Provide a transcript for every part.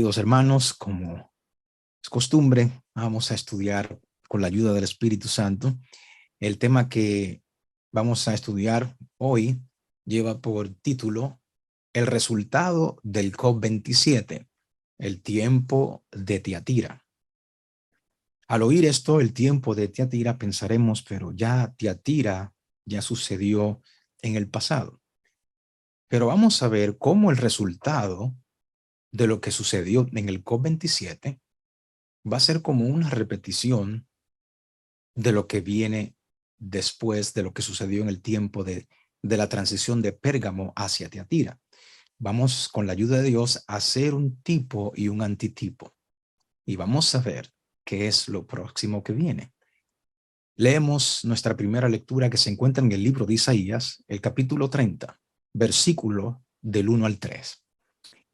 Queridos hermanos, como es costumbre, vamos a estudiar con la ayuda del Espíritu Santo. El tema que vamos a estudiar hoy lleva por título El resultado del COP27, el tiempo de Tiatira. Al oír esto, el tiempo de Tiatira, pensaremos, pero ya Tiatira ya sucedió en el pasado. Pero vamos a ver cómo el resultado de lo que sucedió en el COP27 va a ser como una repetición de lo que viene después de lo que sucedió en el tiempo de la transición de Pérgamo hacia Tiatira. Vamos, con la ayuda de Dios, a hacer un tipo y un antitipo. Y vamos a ver qué es lo próximo que viene. Leemos nuestra primera lectura que se encuentra en el libro de Isaías, el capítulo 30, versículo del 1 al 3.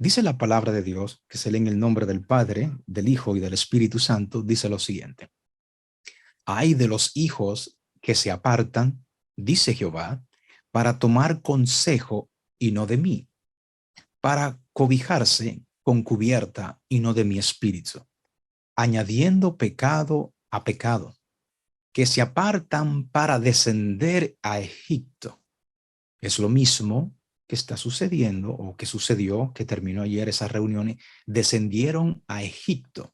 Dice la palabra de Dios, que se lee en el nombre del Padre, del Hijo y del Espíritu Santo, dice lo siguiente. Ay de los hijos que se apartan, dice Jehová, para tomar consejo y no de mí, para cobijarse con cubierta y no de mi espíritu, añadiendo pecado a pecado, que se apartan para descender a Egipto. Es lo mismo que está sucediendo o que sucedió, que terminó ayer esas reuniones, descendieron a Egipto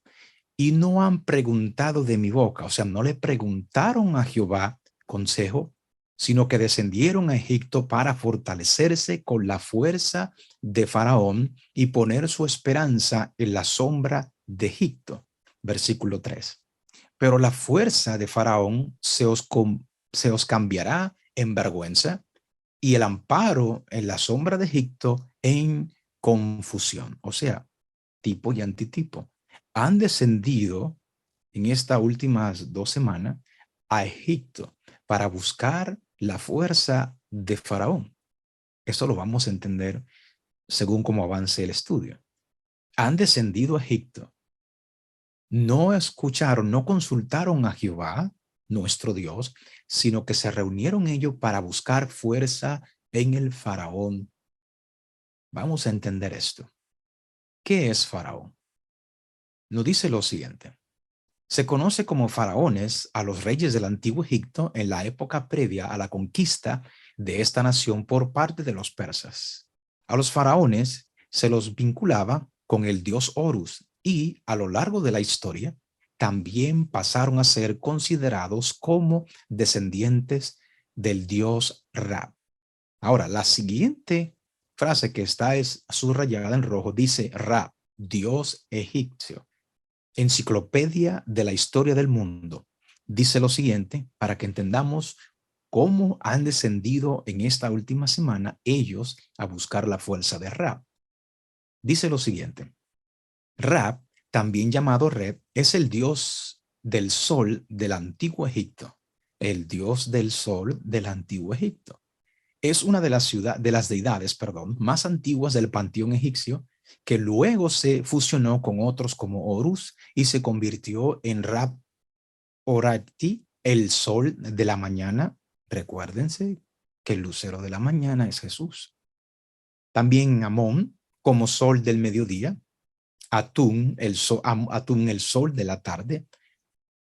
y no han preguntado de mi boca, o sea, no le preguntaron a Jehová consejo, sino que descendieron a Egipto para fortalecerse con la fuerza de Faraón y poner su esperanza en la sombra de Egipto. Versículo 3. Pero la fuerza de Faraón se os cambiará en vergüenza y el amparo en la sombra de Egipto en confusión. O sea, tipo y antitipo. Han descendido en estas últimas 2 semanas a Egipto para buscar la fuerza de Faraón. Eso lo vamos a entender según cómo avance el estudio. Han descendido a Egipto. No escucharon, no consultaron a Jehová, nuestro Dios, sino que se reunieron ellos para buscar fuerza en el Faraón. Vamos a entender esto. ¿Qué es Faraón? Nos dice lo siguiente. Se conoce como faraones a los reyes del antiguo Egipto en la época previa a la conquista de esta nación por parte de los persas. A los faraones se los vinculaba con el dios Horus y a lo largo de la historia también pasaron a ser considerados como descendientes del dios Ra. Ahora, la siguiente frase que está es subrayada en rojo dice Ra, dios egipcio. Enciclopedia de la Historia del Mundo dice lo siguiente para que entendamos cómo han descendido en esta última semana ellos a buscar la fuerza de Ra. Dice lo siguiente. Ra, también llamado Re, es el dios del sol del antiguo Egipto. El dios del sol del antiguo Egipto. Es una de las deidades, más antiguas del panteón egipcio, que luego se fusionó con otros como Horus y se convirtió en Rab Orati, el sol de la mañana. Recuérdense que el lucero de la mañana es Jesús. También Amón, como sol del mediodía. Atún, Atún, el sol de la tarde,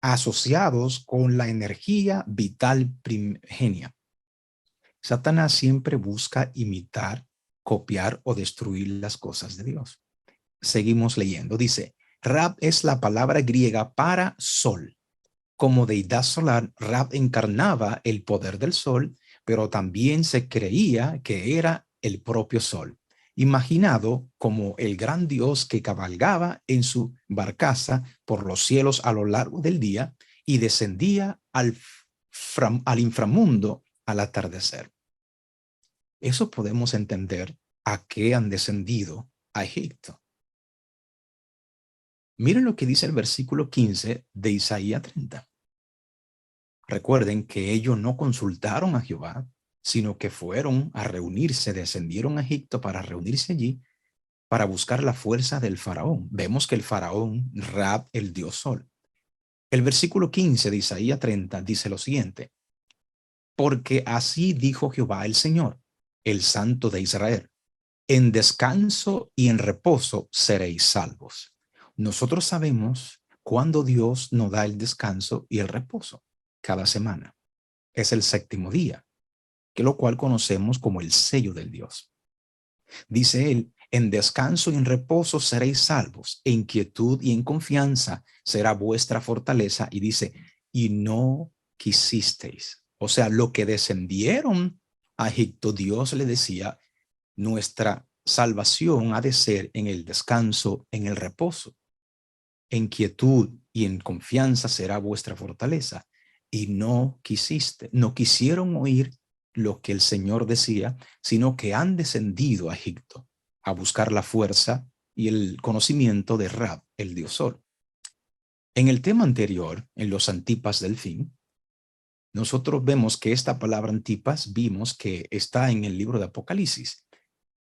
asociados con la energía vital primigenia. Satanás siempre busca imitar, copiar o destruir las cosas de Dios. Seguimos leyendo. Dice, Rab es la palabra griega para sol. Como deidad solar, Rab encarnaba el poder del sol, pero también se creía que era el propio sol, imaginado como el gran dios que cabalgaba en su barcaza por los cielos a lo largo del día y descendía al inframundo al atardecer. Eso podemos entender a qué han descendido a Egipto. Miren lo que dice el versículo 15 de Isaías 30. Recuerden que ellos no consultaron a Jehová, sino que fueron a reunirse, descendieron a Egipto para reunirse allí, para buscar la fuerza del faraón. Vemos que el faraón, Rab, el dios sol. El versículo 15 de Isaías 30 dice lo siguiente. Porque así dijo Jehová el Señor, el Santo de Israel. en descanso y en reposo seréis salvos. Nosotros sabemos cuándo Dios nos da el descanso y el reposo cada semana. Es el séptimo día, que lo cual conocemos como el sello del Dios. Dice él, en descanso y en reposo seréis salvos, en quietud y en confianza será vuestra fortaleza. Y dice, y no quisisteis. O sea, lo que descendieron a Egipto, Dios le decía, nuestra salvación ha de ser en el descanso, en el reposo. En quietud y en confianza será vuestra fortaleza. Y no quisiste, no quisieron oír lo que el Señor decía, sino que han descendido a Egipto a buscar la fuerza y el conocimiento de Rab, el dios Sol. En el tema anterior, en los Antipas del fin, nosotros vemos que esta palabra Antipas, vimos que está en el libro de Apocalipsis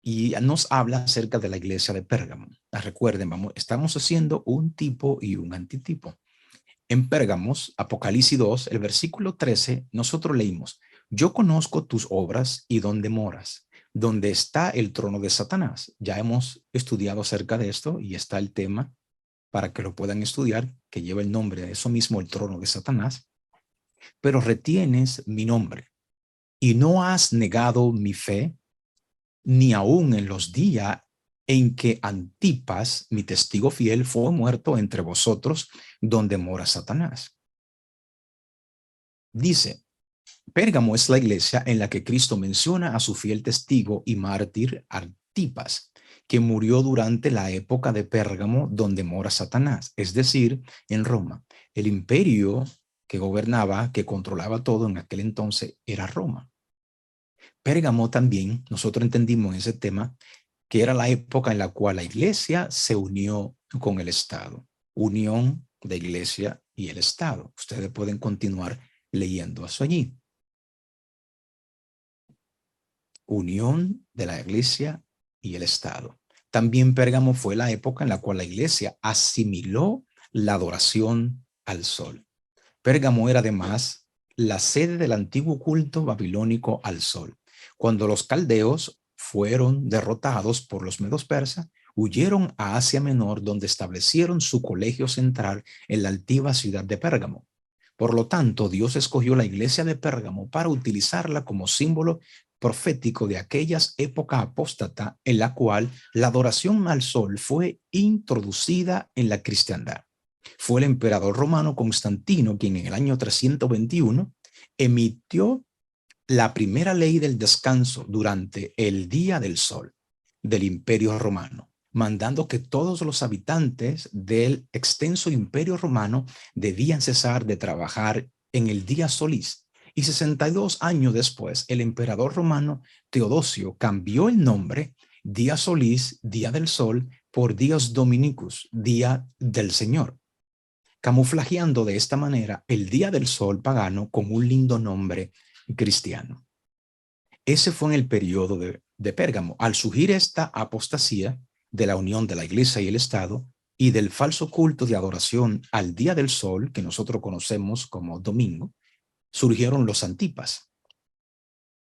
y nos habla acerca de la iglesia de Pérgamo. Recuerden, estamos haciendo un tipo y un antitipo. En Pérgamos, Apocalipsis 2, el versículo 13, nosotros leímos, yo conozco tus obras y dónde moras, donde está el trono de Satanás. Ya hemos estudiado acerca de esto y está el tema para que lo puedan estudiar, que lleva el nombre de eso mismo, el trono de Satanás. Pero retienes mi nombre y no has negado mi fe, ni aun en los días en que Antipas, mi testigo fiel, fue muerto entre vosotros, donde mora Satanás. Dice, Pérgamo es la iglesia en la que Cristo menciona a su fiel testigo y mártir Antipas, que murió durante la época de Pérgamo donde mora Satanás, es decir, en Roma. El imperio que gobernaba, que controlaba todo en aquel entonces, era Roma. Pérgamo también, nosotros entendimos en ese tema, que era la época en la cual la iglesia se unió con el Estado. Unión de iglesia y el Estado. Ustedes pueden continuar leyendo eso allí. Unión de la iglesia y el Estado. También Pérgamo fue la época en la cual la iglesia asimiló la adoración al sol. Pérgamo era además la sede del antiguo culto babilónico al sol. Cuando los caldeos fueron derrotados por los medos persas, huyeron a Asia Menor, donde establecieron su colegio central en la altiva ciudad de Pérgamo. Por lo tanto, Dios escogió la iglesia de Pérgamo para utilizarla como símbolo profético de aquellas épocas apóstata en la cual la adoración al sol fue introducida en la cristiandad. Fue el emperador romano Constantino quien en el año 321 emitió la primera ley del descanso durante el día del sol del imperio romano, mandando que todos los habitantes del extenso imperio romano debían cesar de trabajar en el día solís. Y 62 años después, el emperador romano Teodosio cambió el nombre día solís, día del sol, por días dominicus, día del Señor, camuflajeando de esta manera el día del sol pagano con un lindo nombre cristiano. Ese fue en el periodo de Pérgamo. Al surgir esta apostasía de la unión de la iglesia y el Estado y del falso culto de adoración al día del sol, que nosotros conocemos como domingo, surgieron los Antipas.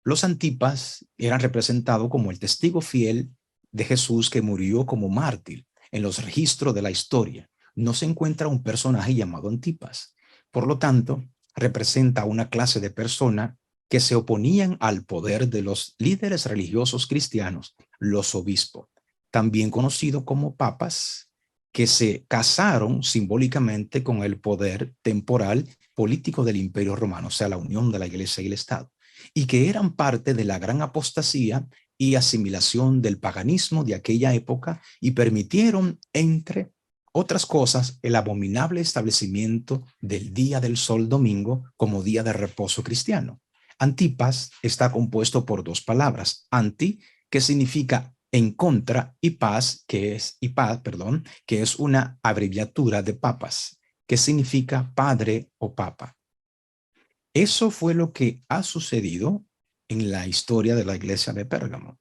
Los Antipas eran representados como el testigo fiel de Jesús que murió como mártir. En los registros de la historia no se encuentra un personaje llamado Antipas. Por lo tanto, representa una clase de persona que se oponían al poder de los líderes religiosos cristianos, los obispos, también conocidos como papas, que se casaron simbólicamente con el poder temporal político del Imperio Romano, o sea, la unión de la Iglesia y el Estado, y que eran parte de la gran apostasía y asimilación del paganismo de aquella época y permitieron, entre otras cosas, el abominable establecimiento del día del sol domingo como día de reposo cristiano. Antipas está compuesto por dos palabras, anti, que significa en contra, y paz, que es una abreviatura de papas, que significa padre o papa. Eso fue lo que ha sucedido en la historia de la iglesia de Pérgamo.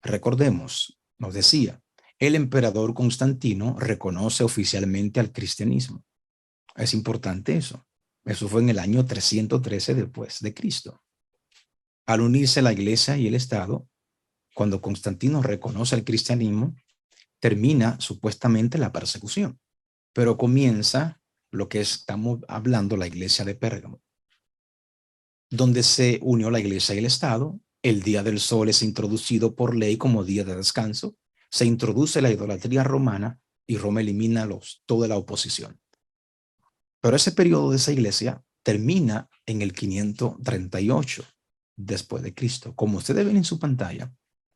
Recordemos, nos decía, el emperador Constantino reconoce oficialmente al cristianismo. Es importante eso. Eso fue en el año 313 después de Cristo. Al unirse la iglesia y el Estado, cuando Constantino reconoce el cristianismo, termina supuestamente la persecución, pero comienza lo que estamos hablando, la iglesia de Pérgamo, donde se unió la iglesia y el Estado. El día del sol es introducido por ley como día de descanso. Se introduce la idolatría romana y Roma elimina toda la oposición. Pero ese periodo de esa iglesia termina en el 538 después de Cristo. Como ustedes ven en su pantalla,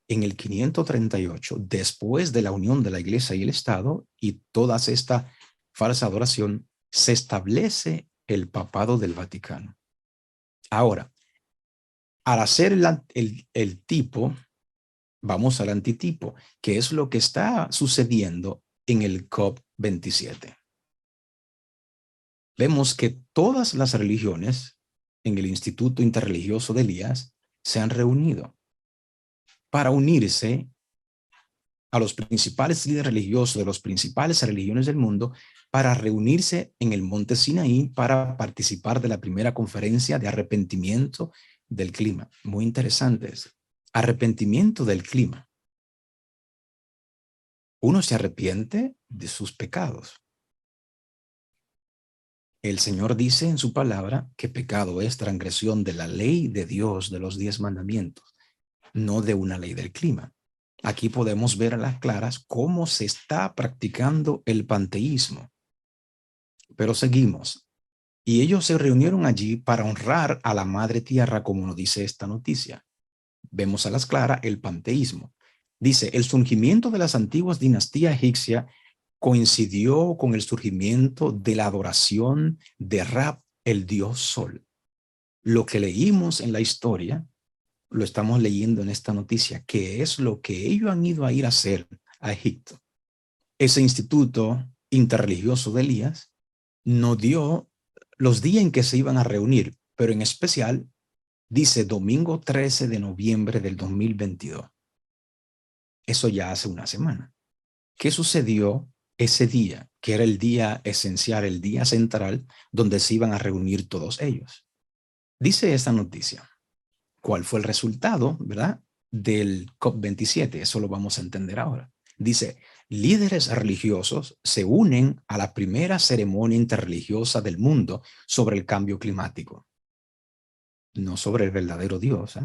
en el 538, después de la unión de la iglesia y el Estado y toda esta falsa adoración, se establece el papado del Vaticano. Ahora, al hacer el tipo, vamos al antitipo, que es lo que está sucediendo en el COP27. Vemos que todas las religiones en el Instituto Interreligioso de Elías se han reunido para unirse a los principales líderes religiosos de las principales religiones del mundo, para reunirse en el monte Sinaí para participar de la primera conferencia de arrepentimiento del clima. Muy interesante eso. Arrepentimiento del clima. Uno se arrepiente de sus pecados. El Señor dice en su palabra que pecado es transgresión de la ley de Dios, de los 10 mandamientos, no de una ley del clima. Aquí podemos ver a las claras cómo se está practicando el panteísmo. Pero seguimos. Y ellos se reunieron allí para honrar a la madre tierra, como nos dice esta noticia. Vemos a las claras el panteísmo. Dice, el surgimiento de las antiguas dinastías egipcias coincidió con el surgimiento de la adoración de Ra, el dios Sol. Lo que leímos en la historia, lo estamos leyendo en esta noticia, que es lo que ellos han ido a ir a hacer a Egipto. Ese instituto interreligioso de Elías no dio los días en que se iban a reunir, pero en especial dice domingo 13 de noviembre del 2022. Eso ya hace una semana. ¿Qué sucedió ese día, que era el día esencial, el día central, donde se iban a reunir todos ellos? Dice esta noticia, ¿cuál fue el resultado, verdad, del COP27? Eso lo vamos a entender ahora. Dice, líderes religiosos se unen a la primera ceremonia interreligiosa del mundo sobre el cambio climático, no sobre el verdadero Dios.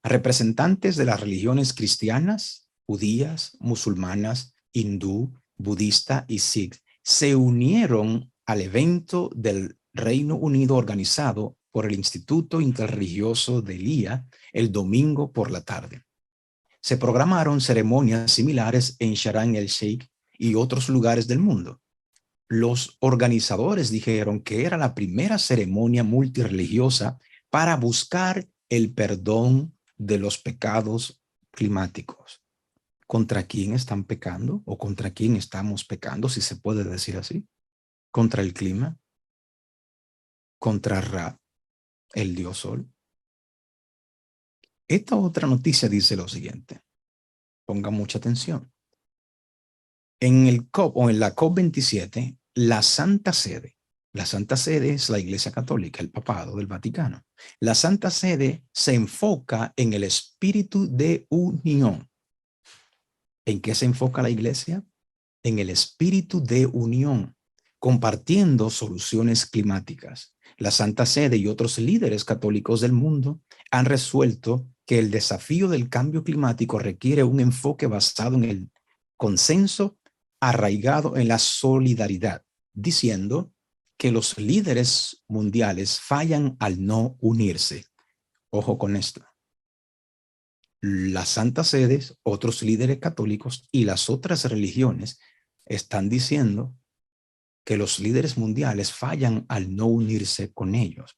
Representantes de las religiones cristianas, judías, musulmanas, hindú, budista y sikh se unieron al evento del Reino Unido organizado por el Instituto Interreligioso de Elías el domingo por la tarde. Se programaron ceremonias similares en Sharm el Sheikh y otros lugares del mundo. Los organizadores dijeron que era la primera ceremonia multirreligiosa para buscar el perdón de los pecados climáticos. ¿Contra quién están pecando o contra quién estamos pecando, si se puede decir así? ¿Contra el clima? ¿Contra Ra, el dios Sol? Esta otra noticia dice lo siguiente. Ponga mucha atención. En el COP o en la COP27, la Santa Sede es la Iglesia Católica, el Papado del Vaticano. La Santa Sede se enfoca en el espíritu de unión. ¿En qué se enfoca la Iglesia? En el espíritu de unión, compartiendo soluciones climáticas. La Santa Sede y otros líderes católicos del mundo han resuelto que el desafío del cambio climático requiere un enfoque basado en el consenso arraigado en la solidaridad, diciendo que los líderes mundiales fallan al no unirse. Ojo con esto. Las santas sedes, otros líderes católicos y las otras religiones están diciendo que los líderes mundiales fallan al no unirse con ellos.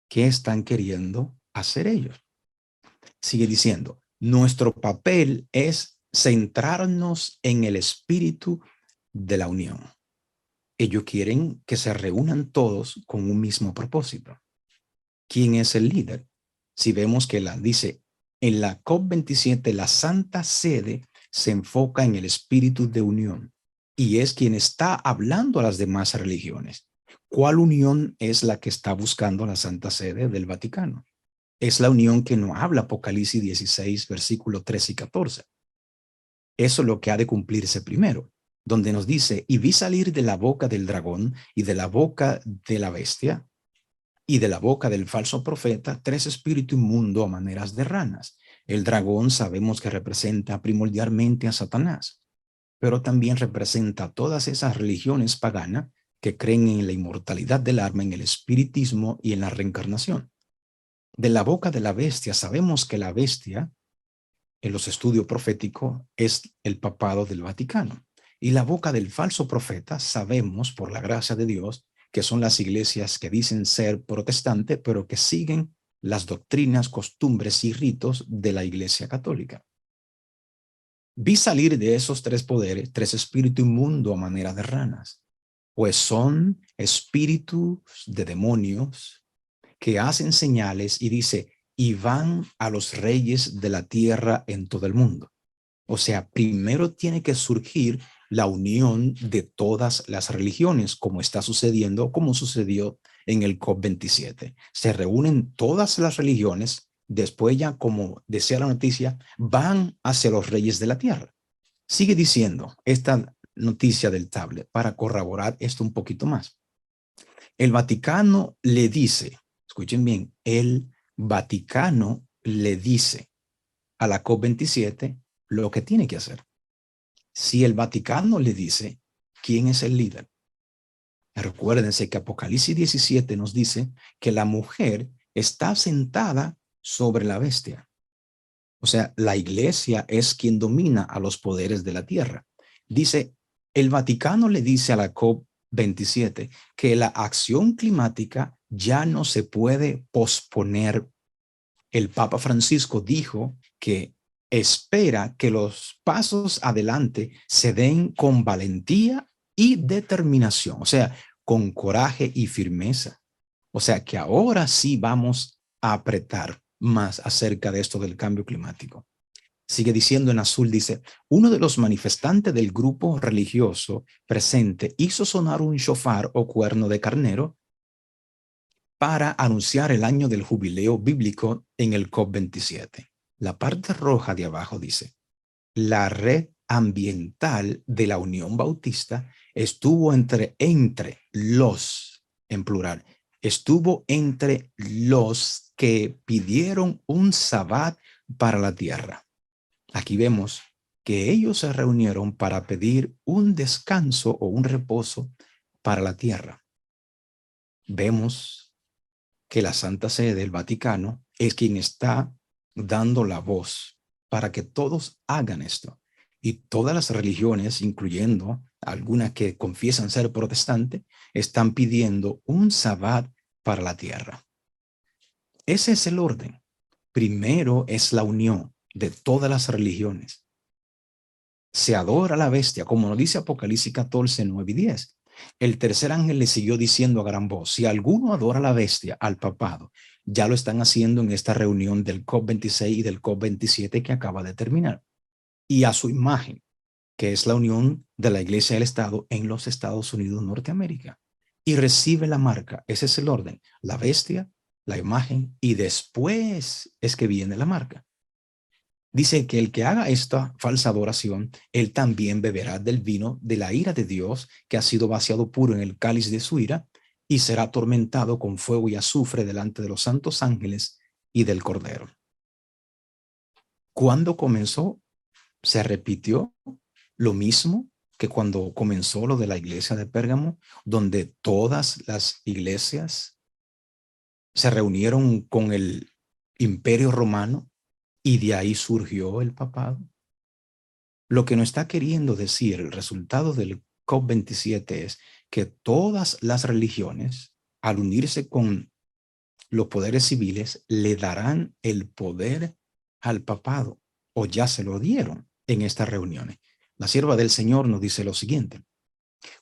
¿Qué están queriendo hacer ellos? Sigue diciendo, nuestro papel es centrarnos en el espíritu de la unión. Ellos quieren que se reúnan todos con un mismo propósito. ¿Quién es el líder? Si vemos que dice, en la COP27, la Santa Sede se enfoca en el espíritu de unión y es quien está hablando a las demás religiones. ¿Cuál unión es la que está buscando la Santa Sede del Vaticano? Es la unión que nos habla Apocalipsis 16, versículos 13 y 14. Eso es lo que ha de cumplirse primero, donde nos dice, y vi salir de la boca del dragón y de la boca de la bestia y de la boca del falso profeta tres espíritus inmundos a maneras de ranas. El dragón sabemos que representa primordialmente a Satanás, pero también representa todas esas religiones paganas que creen en la inmortalidad del alma, en el espiritismo y en la reencarnación. De la boca de la bestia sabemos que la bestia en los estudios proféticos es el papado del Vaticano. Y la boca del falso profeta sabemos por la gracia de Dios que son las iglesias que dicen ser protestantes, pero que siguen las doctrinas, costumbres y ritos de la Iglesia Católica. Vi salir de esos tres poderes, tres espíritus inmundos a manera de ranas, pues son espíritus de demonios que hacen señales y dice, y van a los reyes de la tierra en todo el mundo. O sea, primero tiene que surgir la unión de todas las religiones, como está sucediendo, como sucedió en el COP27. Se reúnen todas las religiones, después ya, como decía la noticia, van hacia los reyes de la tierra. Sigue diciendo esta noticia del tablet para corroborar esto un poquito más. El Vaticano le dice, escuchen bien, el Vaticano le dice a la COP27 lo que tiene que hacer. Si el Vaticano le dice quién es el líder, recuérdense que Apocalipsis 17 nos dice que la mujer está sentada sobre la bestia. O sea, la iglesia es quien domina a los poderes de la tierra. Dice, el Vaticano le dice a la COP27 que la acción climática ya no se puede posponer. El Papa Francisco dijo que espera que los pasos adelante se den con valentía y determinación, o sea, con coraje y firmeza. O sea, que ahora sí vamos a apretar más acerca de esto del cambio climático. Sigue diciendo en azul, dice, uno de los manifestantes del grupo religioso presente hizo sonar un shofar o cuerno de carnero para anunciar el año del jubileo bíblico en el COP27. La parte roja de abajo dice, la red ambiental de la Unión Bautista estuvo entre los, en plural, estuvo entre los que pidieron un sabbat para la tierra. Aquí vemos que ellos se reunieron para pedir un descanso o un reposo para la tierra. Vemos que la Santa Sede del Vaticano es quien está dando la voz para que todos hagan esto. Y todas las religiones, incluyendo algunas que confiesan ser protestantes, están pidiendo un sabbat para la tierra. Ese es el orden. Primero es la unión de todas las religiones. Se adora a la bestia, como nos dice Apocalipsis 14, 9 y 10. El tercer ángel le siguió diciendo a gran voz, si alguno adora a la bestia, al papado, ya lo están haciendo en esta reunión del COP26 y del COP27 que acaba de terminar. Y a su imagen, que es la unión de la Iglesia y el Estado en los Estados Unidos de Norteamérica. Y recibe la marca, ese es el orden, la bestia, la imagen y después es que viene la marca. Dice que el que haga esta falsa adoración, él también beberá del vino de la ira de Dios, que ha sido vaciado puro en el cáliz de su ira, y será atormentado con fuego y azufre delante de los santos ángeles y del Cordero. Cuando comenzó, se repitió lo mismo que cuando comenzó lo de la iglesia de Pérgamo, donde todas las iglesias se reunieron con el imperio romano y de ahí surgió el papado. Lo que nos está queriendo decir el resultado del COP27 es que todas las religiones, al unirse con los poderes civiles, le darán el poder al papado, o ya se lo dieron en estas reuniones. La sierva del Señor nos dice lo siguiente: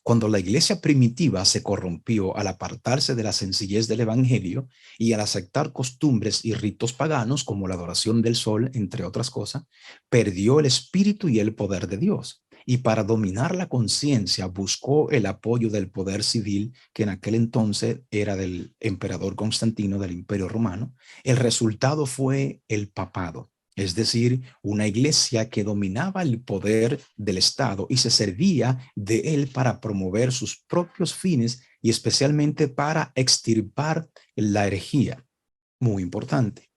cuando la iglesia primitiva se corrompió al apartarse de la sencillez del evangelio y al aceptar costumbres y ritos paganos como la adoración del sol, entre otras cosas, perdió el espíritu y el poder de Dios. y para dominar la conciencia buscó el apoyo del poder civil que en aquel entonces era del emperador Constantino del Imperio Romano. El resultado fue el papado, es decir, una iglesia que dominaba el poder del Estado y se servía de él para promover sus propios fines y especialmente para extirpar la herejía. Muy importante.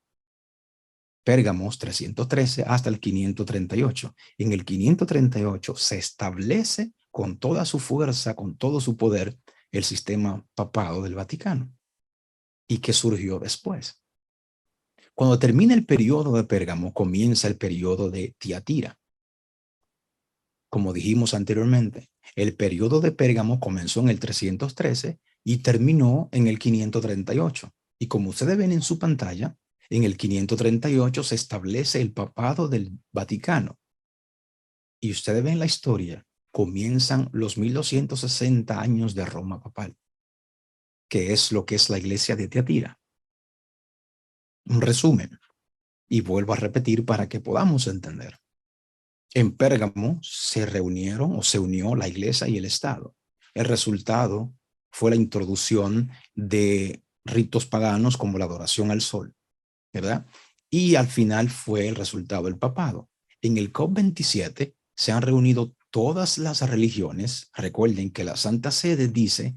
Pérgamos 313 hasta el 538. En el 538 se establece con toda su fuerza, con todo su poder, el sistema papado del Vaticano. ¿Y qué surgió después? Cuando termina el periodo de Pérgamo, comienza el periodo de Tiatira. Como dijimos anteriormente, el periodo de Pérgamo comenzó en el 313 y terminó en el 538. Y como ustedes ven en su pantalla, en el 538 se establece el papado del Vaticano. Y ustedes ven la historia, comienzan los 1260 años de Roma papal, que es lo que es la iglesia de Tiatira. Un resumen, y vuelvo a repetir para que podamos entender. En Pérgamo se reunieron o se unió la iglesia y el Estado. El resultado fue la introducción de ritos paganos como la adoración al sol, ¿verdad? Y al final fue el resultado el papado. En el COP27 se han reunido todas las religiones. Recuerden que la Santa Sede dice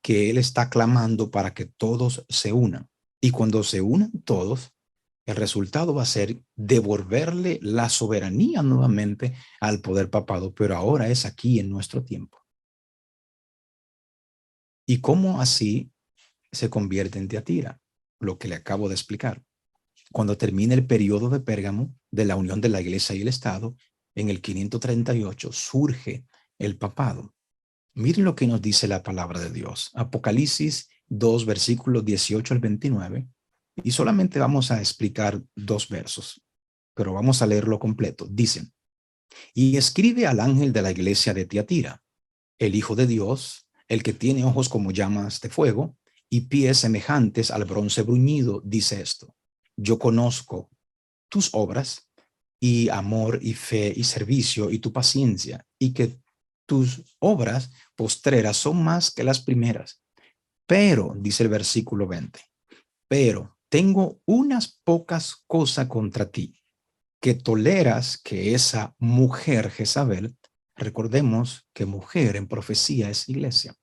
que él está clamando para que todos se unan. Y cuando se unan todos, el resultado va a ser devolverle la soberanía nuevamente al poder papado, pero ahora es aquí en nuestro tiempo. ¿Y cómo así se convierte en Tiatira? Lo que le acabo de explicar. Cuando termina el periodo de Pérgamo, de la unión de la iglesia y el Estado, en el 538 surge el papado. Miren lo que nos dice la palabra de Dios. Apocalipsis 2, versículos 18 al 29. Y solamente vamos a explicar 2 versos, pero vamos a leerlo completo. Dicen, y escribe al ángel de la iglesia de Tiatira, el Hijo de Dios, el que tiene ojos como llamas de fuego y pies semejantes al bronce bruñido, dice esto. Yo conozco tus obras y amor y fe y servicio y tu paciencia, y que tus obras postreras son más que las primeras. Pero, dice el versículo 20, pero tengo unas pocas cosas contra ti, que toleras que esa mujer Jezabel, recordemos que mujer en profecía es iglesia,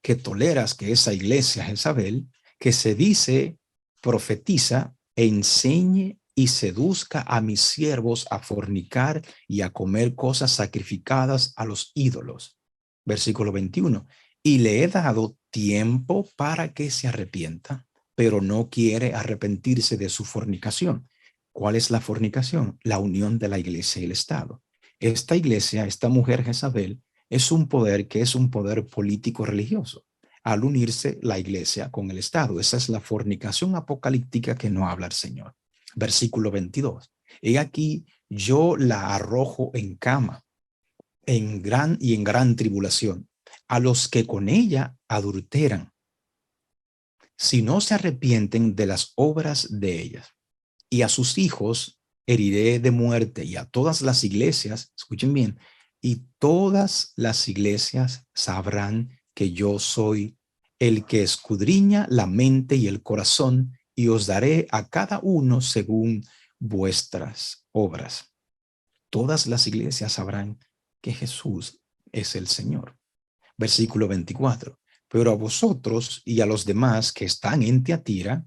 que toleras que esa iglesia Jezabel, que se dice, profetiza e enseñe y seduzca a mis siervos a fornicar y a comer cosas sacrificadas a los ídolos. Versículo 21. Y le he dado tiempo para que se arrepienta, pero no quiere arrepentirse de su fornicación. ¿Cuál es la fornicación? La unión de la iglesia y el Estado. Esta iglesia, esta mujer Jezabel, es un poder que es un poder político religioso al unirse la iglesia con el Estado. Esa es la fornicación apocalíptica que no habla el Señor. Versículo 22. He aquí, yo la arrojo en cama, en gran tribulación, a los que con ella adulteran, si no se arrepienten de las obras de ellas. Y a sus hijos heriré de muerte, y a todas las iglesias, escuchen bien, y todas las iglesias sabrán que yo soy el que escudriña la mente y el corazón, y os daré a cada uno según vuestras obras. Todas las iglesias sabrán que Jesús es el Señor. Versículo 24. Pero a vosotros y a los demás que están en Tiatira,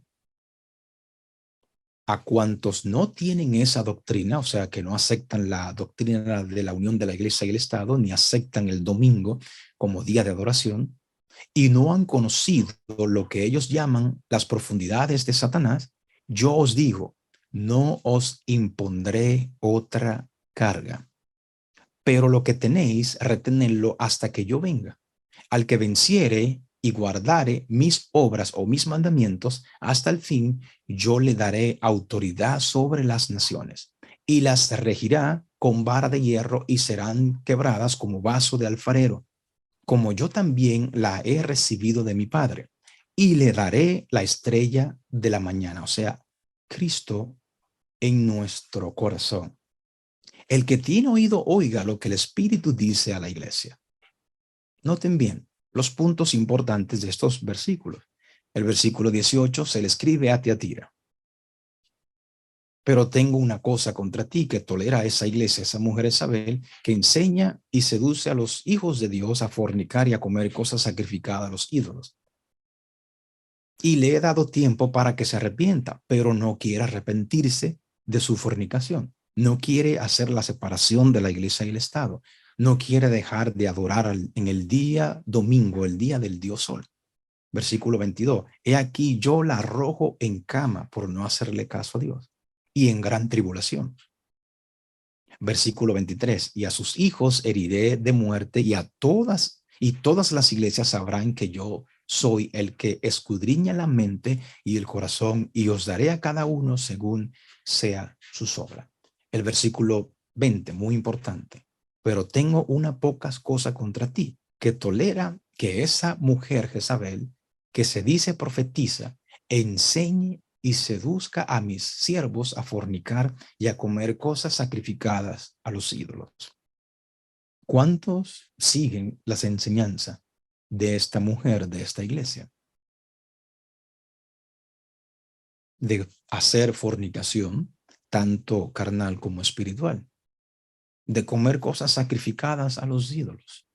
a cuantos no tienen esa doctrina, o sea, que no aceptan la doctrina de la unión de la iglesia y el Estado, ni aceptan el domingo como día de adoración, y no han conocido lo que ellos llaman las profundidades de Satanás, yo os digo, no os impondré otra carga, pero lo que tenéis, retenedlo hasta que yo venga. Al que venciere y guardare mis obras o mis mandamientos hasta el fin, yo le daré autoridad sobre las naciones y las regirá con vara de hierro y serán quebradas como vaso de alfarero, como yo también la he recibido de mi Padre, y le daré la estrella de la mañana, o sea, Cristo en nuestro corazón. El que tiene oído, oiga lo que el Espíritu dice a la iglesia. Noten bien los puntos importantes de estos versículos. El versículo 18 se le escribe a Tiatira. Pero tengo una cosa contra ti, que tolera a esa iglesia, esa mujer Jezabel, que enseña y seduce a los hijos de Dios a fornicar y a comer cosas sacrificadas a los ídolos. Y le he dado tiempo para que se arrepienta, pero no quiere arrepentirse de su fornicación. No quiere hacer la separación de la iglesia y el Estado. No quiere dejar de adorar en el día domingo, el día del Dios Sol. Versículo 22. He aquí yo la arrojo en cama por no hacerle caso a Dios y en gran tribulación. Versículo 23. Y a sus hijos heriré de muerte y todas las iglesias sabrán que yo soy el que escudriña la mente y el corazón, y os daré a cada uno según sea su obra. El versículo 20, muy importante. Pero tengo una pocas cosas contra ti, que tolera que esa mujer Jezabel, que se dice profetiza, enseñe y seduzca a mis siervos a fornicar y a comer cosas sacrificadas a los ídolos. ¿Cuántos siguen las enseñanzas de esta mujer, de esta iglesia? De hacer fornicación, tanto carnal como espiritual. De comer cosas sacrificadas a los ídolos.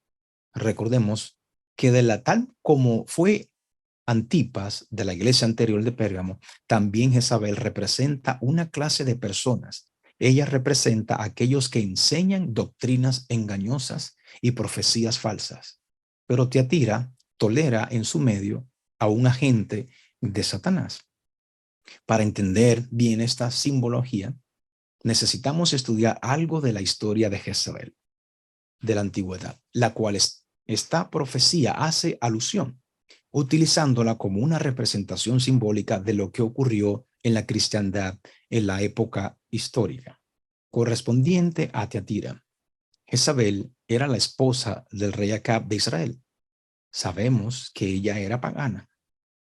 Recordemos que de la tal como fue Antipas de la iglesia anterior de Pérgamo, también Jezabel representa una clase de personas. Ella representa a aquellos que enseñan doctrinas engañosas y profecías falsas. Pero Tiatira tolera en su medio a un agente de Satanás. Para entender bien esta simbología, necesitamos estudiar algo de la historia de Jezabel, de la antigüedad, la cual esta profecía hace alusión, utilizándola como una representación simbólica de lo que ocurrió en la cristiandad en la época histórica, correspondiente a Tiatira. Jezabel era la esposa del rey Acab de Israel. Sabemos que ella era pagana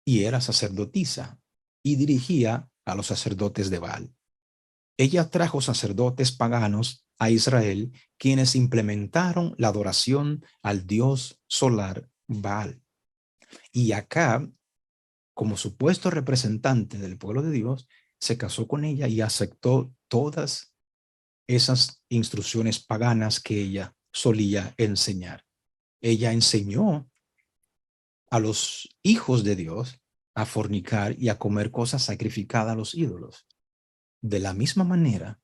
y era sacerdotisa y dirigía a los sacerdotes de Baal. Ella trajo sacerdotes paganos a Israel, quienes implementaron la adoración al dios solar Baal. Y Acab, como supuesto representante del pueblo de Dios, se casó con ella y aceptó todas esas instrucciones paganas que ella solía enseñar. Ella enseñó a los hijos de Dios a fornicar y a comer cosas sacrificadas a los ídolos. De la misma manera,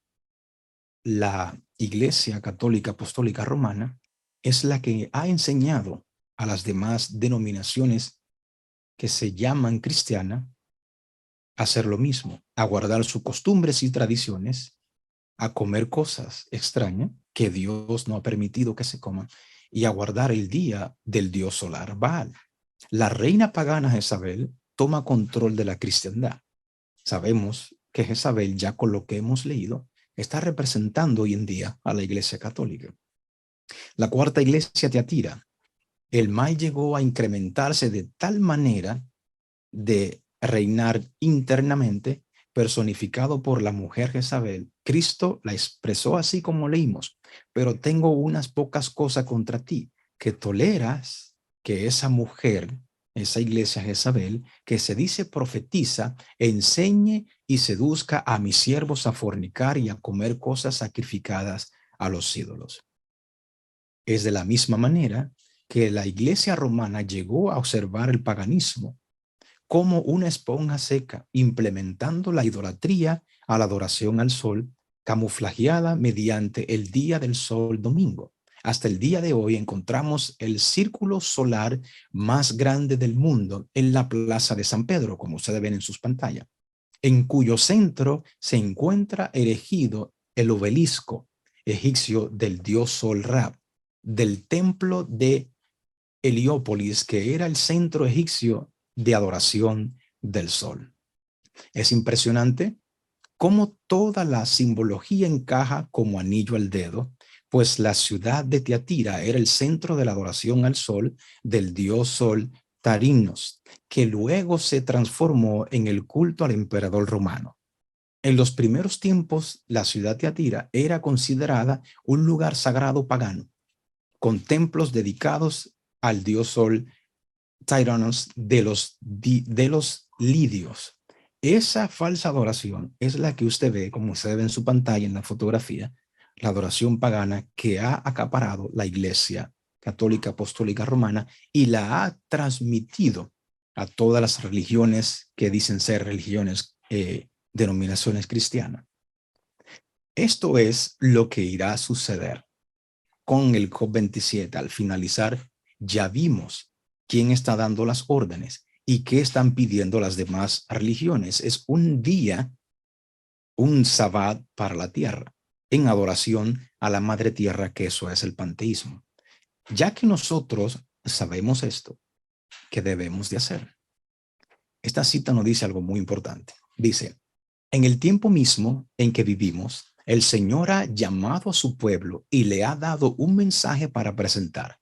la Iglesia Católica Apostólica Romana es la que ha enseñado a las demás denominaciones que se llaman cristianas a hacer lo mismo, a guardar sus costumbres y tradiciones, a comer cosas extrañas que Dios no ha permitido que se coman y a guardar el día del dios solar Baal. La reina pagana Jezabel toma control de la cristiandad. Sabemos que Jezabel, ya con lo que hemos leído, está representando hoy en día a la Iglesia Católica. La cuarta iglesia Tiatira. El mal llegó a incrementarse de tal manera de reinar internamente, personificado por la mujer Jezabel. Cristo la expresó así como leímos, pero tengo unas pocas cosas contra ti, que toleras que esa mujer, esa iglesia Jezabel, que se dice profetiza, enseñe y seduzca a mis siervos a fornicar y a comer cosas sacrificadas a los ídolos. Es de la misma manera que la iglesia romana llegó a observar el paganismo como una esponja seca, implementando la idolatría a la adoración al sol, camuflajeada mediante el día del sol domingo. Hasta el día de hoy encontramos el círculo solar más grande del mundo en la plaza de San Pedro, como ustedes ven en sus pantallas, en cuyo centro se encuentra erigido el obelisco egipcio del dios Sol Ra, del templo de Heliópolis, que era el centro egipcio de adoración del sol. Es impresionante cómo toda la simbología encaja como anillo al dedo, pues la ciudad de Tiatira era el centro de la adoración al sol del dios Sol Tarinos, que luego se transformó en el culto al emperador romano. En los primeros tiempos, la ciudad de Tiatira era considerada un lugar sagrado pagano, con templos dedicados al dios Sol Tyrannos de los lidios. Esa falsa adoración es la que usted ve, como usted ve en su pantalla en la fotografía, la adoración pagana que ha acaparado la Iglesia Católica Apostólica Romana y la ha transmitido a todas las religiones que dicen ser religiones, denominaciones cristianas. Esto es lo que irá a suceder con el COP27. Al finalizar, ya vimos quién está dando las órdenes y qué están pidiendo las demás religiones. Es un día, un sabbat para la tierra, en adoración a la madre tierra, que eso es el panteísmo. Ya que nosotros sabemos esto, ¿qué debemos de hacer? Esta cita nos dice algo muy importante. Dice, en el tiempo mismo en que vivimos, el Señor ha llamado a su pueblo y le ha dado un mensaje para presentar.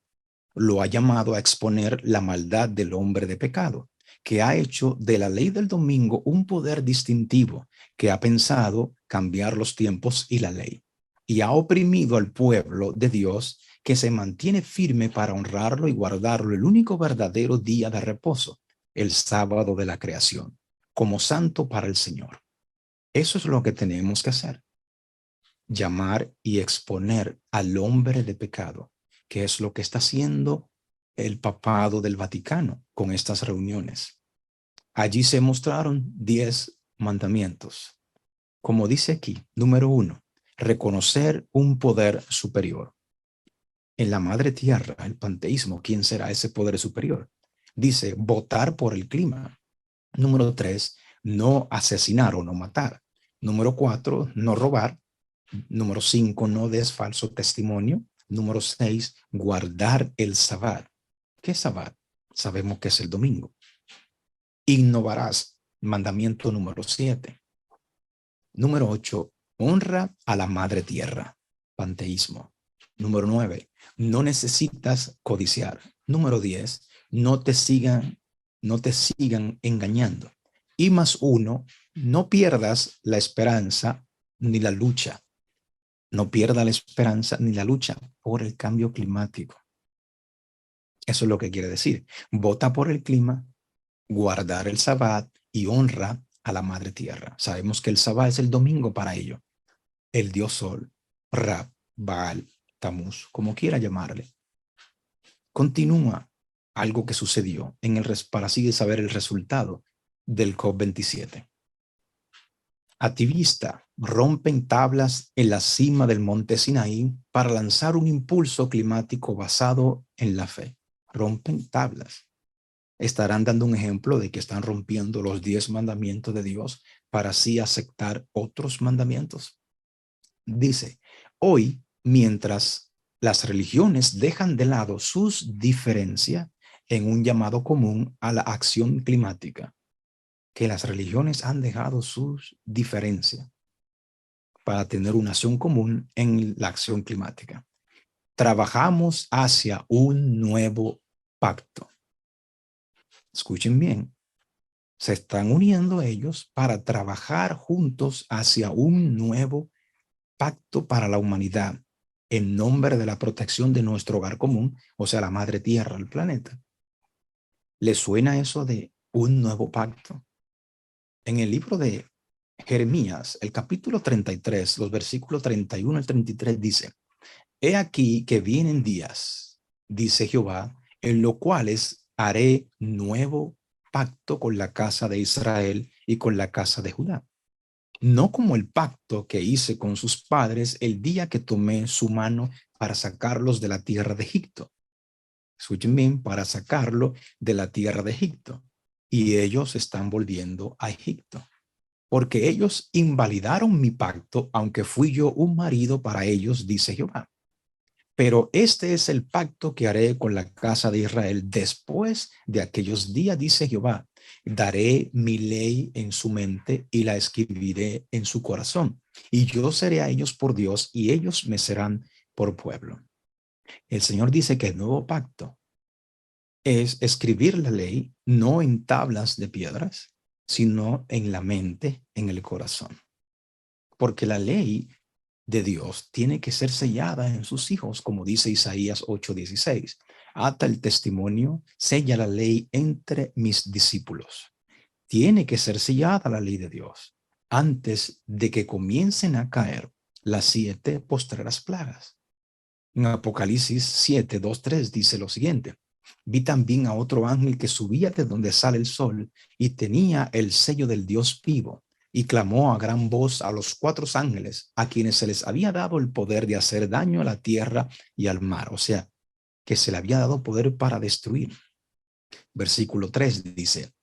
Lo ha llamado a exponer la maldad del hombre de pecado, que ha hecho de la ley del domingo un poder distintivo, que ha pensado cambiar los tiempos y la ley, y ha oprimido al pueblo de Dios, que se mantiene firme para honrarlo y guardarlo el único verdadero día de reposo, el sábado de la creación, como santo para el Señor. Eso es lo que tenemos que hacer: llamar y exponer al hombre de pecado, que es lo que está haciendo el papado del Vaticano con estas reuniones. Allí se mostraron 10 mandamientos. Como dice aquí, número 1, reconocer un poder superior. En la madre tierra, el panteísmo, ¿quién será ese poder superior? Dice, votar por el clima. Número 3, no asesinar o no matar. Número 4, no robar. Número 5, no des falso testimonio. Número 6, guardar el sabbat. ¿Qué es sabbat? Sabemos que es el domingo. Innovarás. Mandamiento número 7. Número 8, honra a la madre tierra. Panteísmo. Número 9, no necesitas codiciar. Número 10, no te sigan engañando. Y más 1, no pierdas la esperanza ni la lucha. No pierda la esperanza ni la lucha por el cambio climático. Eso es lo que quiere decir. Vota por el clima, guardar el sabbat y honra a la madre tierra. Sabemos que el sabbat es el domingo para ello. El dios sol, Ra, Baal, Tamuz, como quiera llamarle. Continúa algo que sucedió para así saber el resultado del COP27. Activistas rompen tablas en la cima del monte Sinaí para lanzar un impulso climático basado en la fe. Rompen tablas. Estarán dando un ejemplo de que están rompiendo los 10 mandamientos de Dios para así aceptar otros mandamientos. Dice, hoy, mientras las religiones dejan de lado sus diferencias en un llamado común a la acción climática, que las religiones han dejado sus diferencias para tener una acción común en la acción climática. Trabajamos hacia un nuevo pacto. Escuchen bien, se están uniendo ellos para trabajar juntos hacia un nuevo pacto para la humanidad en nombre de la protección de nuestro hogar común, o sea, la madre tierra, el planeta. ¿Les suena eso de un nuevo pacto? En el libro de Jeremías, el capítulo 33, los versículos 31 al 33 dice, he aquí que vienen días, dice Jehová, en los cuales haré nuevo pacto con la casa de Israel y con la casa de Judá. No como el pacto que hice con sus padres el día que tomé su mano para sacarlos de la tierra de Egipto. Escuchen bien, para sacarlo de la tierra de Egipto. Y ellos están volviendo a Egipto, porque ellos invalidaron mi pacto, aunque fui yo un marido para ellos, dice Jehová. Pero este es el pacto que haré con la casa de Israel después de aquellos días, dice Jehová. Daré mi ley en su mente y la escribiré en su corazón. Y yo seré a ellos por Dios y ellos me serán por pueblo. El Señor dice que el nuevo pacto es escribir la ley no en tablas de piedras, sino en la mente, en el corazón. porque la ley de Dios tiene que ser sellada en sus hijos, como dice Isaías 8:16. Ata el testimonio, sella la ley entre mis discípulos. Tiene que ser sellada la ley de Dios antes de que comiencen a caer las 7 postreras plagas. En Apocalipsis 7:2-3 dice lo siguiente: vi también a otro ángel que subía de donde sale el sol y tenía el sello del Dios vivo, y clamó a gran voz a los 4 ángeles a quienes se les había dado el poder de hacer daño a la tierra y al mar, o sea, que se le había dado poder para destruir. Versículo 3 dice: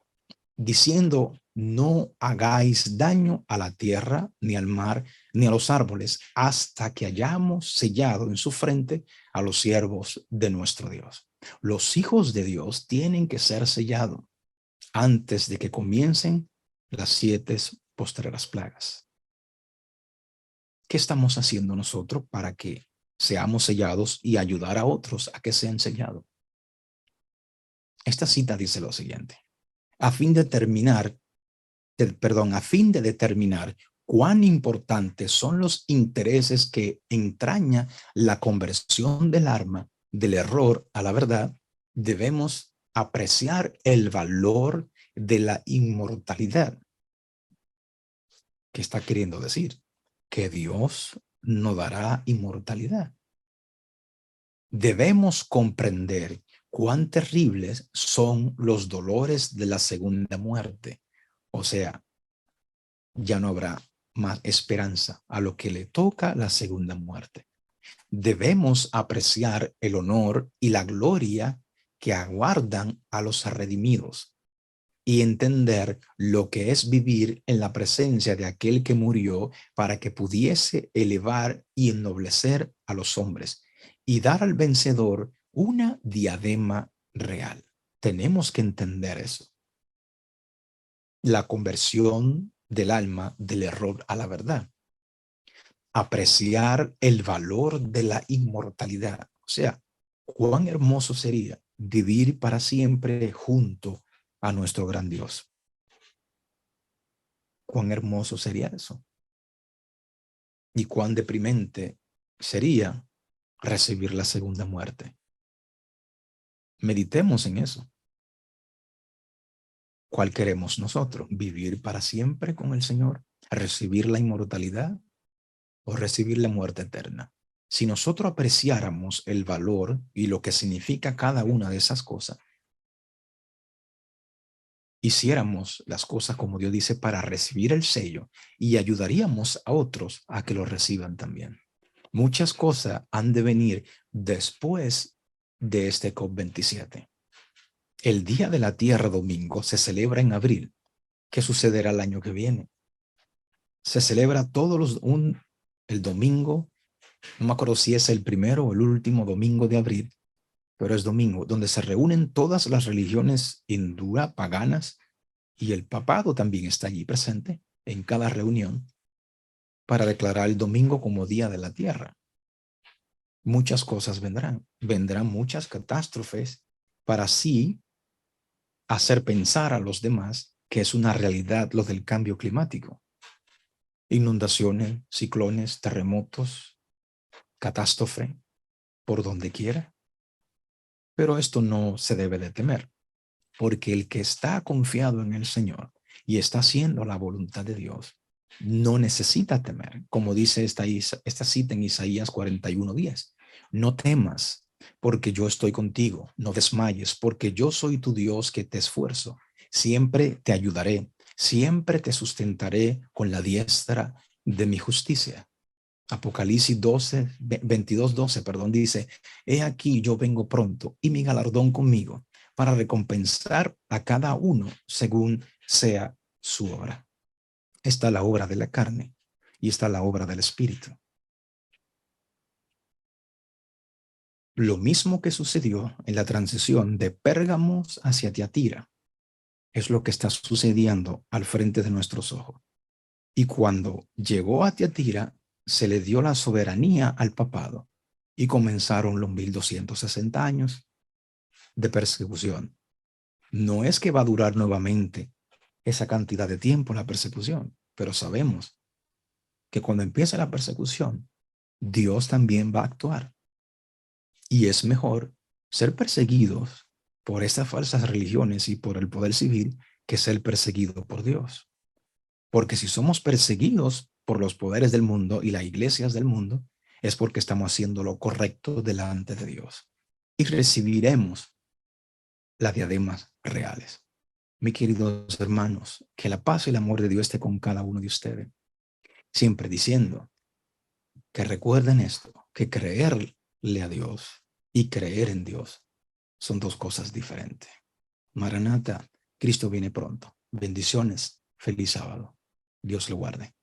diciendo, no hagáis daño a la tierra, ni al mar, ni a los árboles, hasta que hayamos sellado en su frente a los siervos de nuestro Dios. Los hijos de Dios tienen que ser sellados antes de que comiencen las 7 postreras plagas. ¿Qué estamos haciendo nosotros para que seamos sellados y ayudar a otros a que sean sellados? Esta cita dice lo siguiente: a fin de determinar cuán importantes son los intereses que entraña la conversión del alma del error a la verdad, debemos apreciar el valor de la inmortalidad. ¿Qué está queriendo decir? Que Dios no dará inmortalidad. Debemos comprender cuán terribles son los dolores de la segunda muerte. O sea, ya no habrá más esperanza a lo que le toca la segunda muerte. Debemos apreciar el honor y la gloria que aguardan a los redimidos y entender lo que es vivir en la presencia de aquel que murió para que pudiese elevar y ennoblecer a los hombres y dar al vencedor una diadema real. Tenemos que entender eso. La conversión del alma del error a la verdad. Apreciar el valor de la inmortalidad. O sea, cuán hermoso sería vivir para siempre junto a nuestro gran Dios. Cuán hermoso sería eso. Y cuán deprimente sería recibir la segunda muerte. Meditemos en eso. ¿Cuál queremos nosotros? ¿Vivir para siempre con el Señor? ¿Recibir la inmortalidad o recibir la muerte eterna? Si nosotros apreciáramos el valor y lo que significa cada una de esas cosas, hiciéramos las cosas como Dios dice para recibir el sello y ayudaríamos a otros a que lo reciban también. Muchas cosas han de venir después de este COP27. El Día de la Tierra domingo se celebra en abril. ¿Qué sucederá el año que viene? Se celebra el domingo, no me acuerdo si es el primero o el último domingo de abril, pero es domingo, donde se reúnen todas las religiones hindúes, paganas, y el papado también está allí presente en cada reunión para declarar el domingo como Día de la Tierra. Muchas cosas vendrán muchas catástrofes para así hacer pensar a los demás que es una realidad lo del cambio climático. Inundaciones, ciclones, terremotos, catástrofe, por donde quiera. Pero esto no se debe de temer, porque el que está confiado en el Señor y está haciendo la voluntad de Dios, no necesita temer, como dice esta cita en Isaías 41:10. No temas, porque yo estoy contigo. No desmayes, porque yo soy tu Dios que te esfuerzo. Siempre te ayudaré, siempre te sustentaré con la diestra de mi justicia. Apocalipsis 22:12, dice: he aquí yo vengo pronto y mi galardón conmigo para recompensar a cada uno según sea su obra. Está la obra de la carne y está la obra del espíritu. Lo mismo que sucedió en la transición de Pérgamo hacia Tiatira es lo que está sucediendo al frente de nuestros ojos. Y cuando llegó a Tiatira, se le dio la soberanía al papado y comenzaron los 1260 años de persecución. No es que va a durar nuevamente esa cantidad de tiempo la persecución, pero sabemos que cuando empieza la persecución, Dios también va a actuar. Y es mejor ser perseguidos por estas falsas religiones y por el poder civil que ser perseguido por Dios. Porque si somos perseguidos por los poderes del mundo y las iglesias del mundo, es porque estamos haciendo lo correcto delante de Dios. Y recibiremos las diademas reales. Mis queridos hermanos, que la paz y el amor de Dios esté con cada uno de ustedes. Siempre diciendo que recuerden esto, que creerle a Dios y creer en Dios son dos cosas diferentes. Maranata, Cristo viene pronto. Bendiciones. Feliz sábado. Dios le guarde.